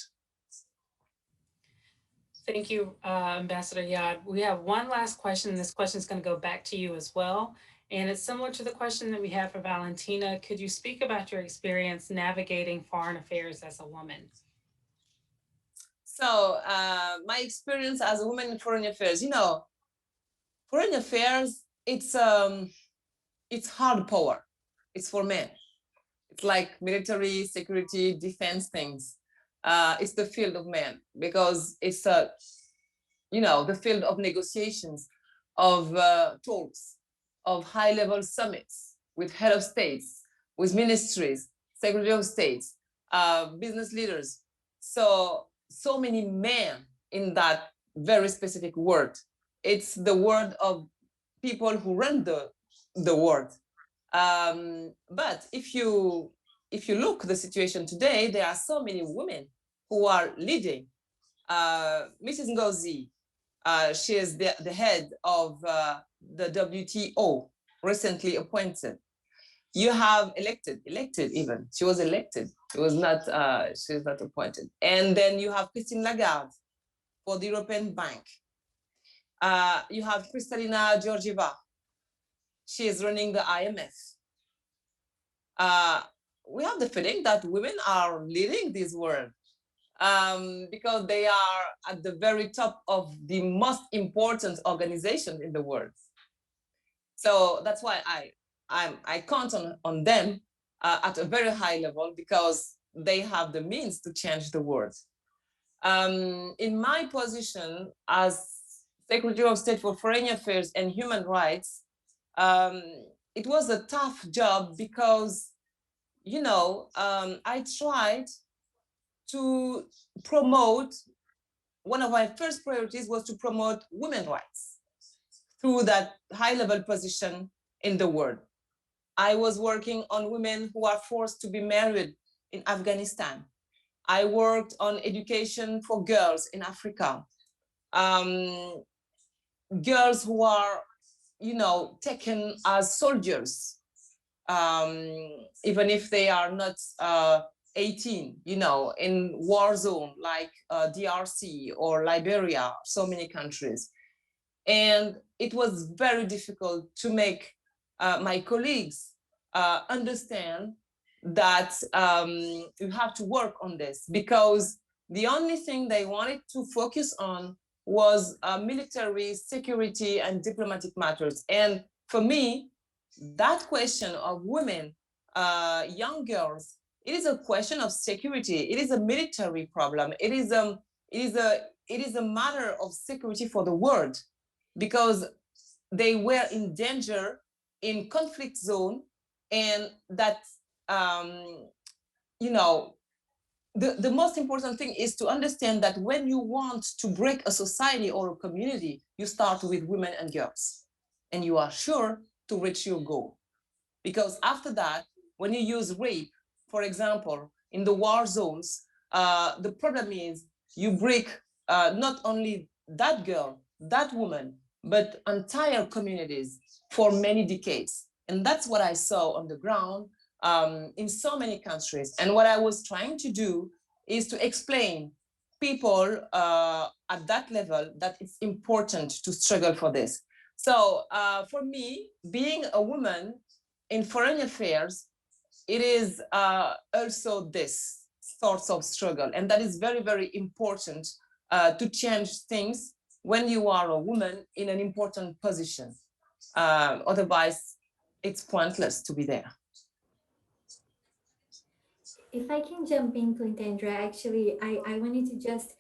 Thank you, Ambassador Yad. We have one last question. This question is going to go back to you as well. And it's similar to the question that we had for Valentina. Could you speak about your experience navigating foreign affairs as a woman? So my experience as a woman in foreign affairs, foreign affairs, it's hard power. It's for men. It's like military, security, defense things. It's the field of men because it's the field of negotiations, of talks, of high-level summits with head of states, with ministries, secretary of states, business leaders. So many men in that very specific word. It's the word of people who run the world. But if you look the situation today, there are so many women who are leading. Mrs. Ngozi, she is the head of the WTO, recently appointed. You have elected even. She was elected. She was not appointed. And then you have Christine Lagarde for the European Bank. You have Kristalina Georgieva. She is running the IMF. We have the feeling that women are leading this world because they are at the very top of the most important organization in the world. So that's why I count on them at a very high level because they have the means to change the world. In my position as Secretary of State for Foreign Affairs and Human Rights, it was a tough job because, I tried to promote, one of my first priorities was to promote women's rights through that high-level position in the world. I was working on women who are forced to be married in Afghanistan. I worked on education for girls in Africa. Girls who are, taken as soldiers, even if they are not 18, in war zone like DRC or Liberia, so many countries. And it was very difficult to make my colleagues understand that you have to work on this because the only thing they wanted to focus on was military, security, and diplomatic matters. And for me, that question of women, young girls, it is a question of security. It is a military problem. It is a matter of security for the world because they were in danger in conflict zone, and that the most important thing is to understand that when you want to break a society or a community, you start with women and girls, and you are sure to reach your goal. Because after that, when you use rape, for example, in the war zones, the problem is you break not only that girl, that woman, but entire communities for many decades. And that's what I saw on the ground in so many countries. And what I was trying to do is to explain people at that level that it's important to struggle for this. So for me, being a woman in foreign affairs, it is also this sorts of struggle. And that is very, very important to change things when you are a woman in an important position. Otherwise, it's pointless to be there. If I can jump in, Clintandra, actually, I wanted to just,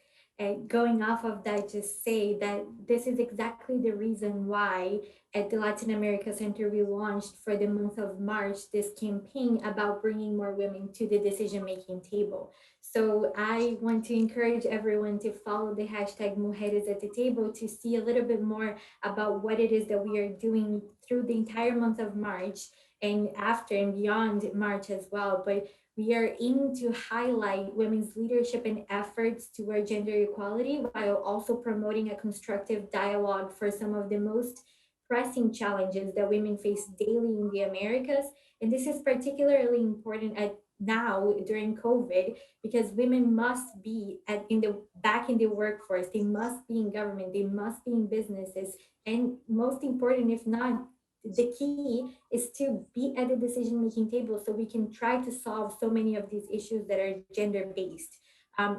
going off of that, just say that this is exactly the reason why at the Latin America Center we launched for the month of March this campaign about bringing more women to the decision-making table. So I want to encourage everyone to follow the hashtag Mujeres at the Table to see a little bit more about what it is that we are doing through the entire month of March and after and beyond March as well. But We are aiming to highlight women's leadership and efforts toward gender equality while also promoting a constructive dialogue for some of the most pressing challenges that women face daily in the Americas. And this is particularly important at now during COVID because women must be in the back in the workforce. They must be in government. They must be in businesses. And most important, if not, the key is to be at the decision making table so we can try to solve so many of these issues that are gender based.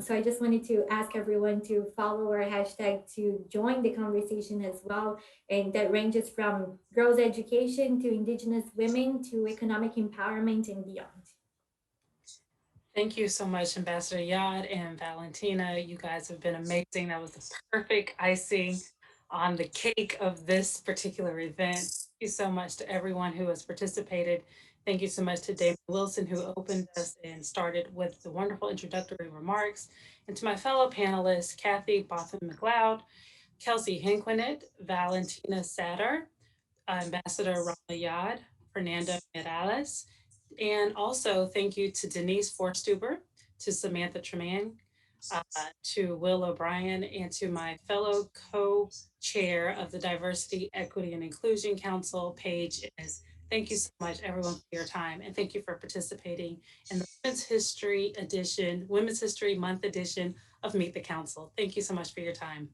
So I just wanted to ask everyone to follow our hashtag to join the conversation as well. And that ranges from girls' education to Indigenous women to economic empowerment and beyond. Thank you so much, Ambassador Yad and Valentina. You guys have been amazing. That was the perfect icing on the cake of this particular event. Thank you so much to everyone who has participated. Thank you so much to David Wilson, who opened us and started with the wonderful introductory remarks. And to my fellow panelists, Kathy Botham McLeod, Kelsey Henkonet, Valentina Sade, Ambassador Ramayana, Fernando Medelis, and also thank you to Denise Forstuber, to Samantha Treman, to Will O'Brien, and to my fellow co-chair of the Diversity, Equity, and Inclusion Council, Paige Innes. Thank you so much, everyone, for your time, and thank you for participating in the Women's History Month edition of Meet the Council. Thank you so much for your time.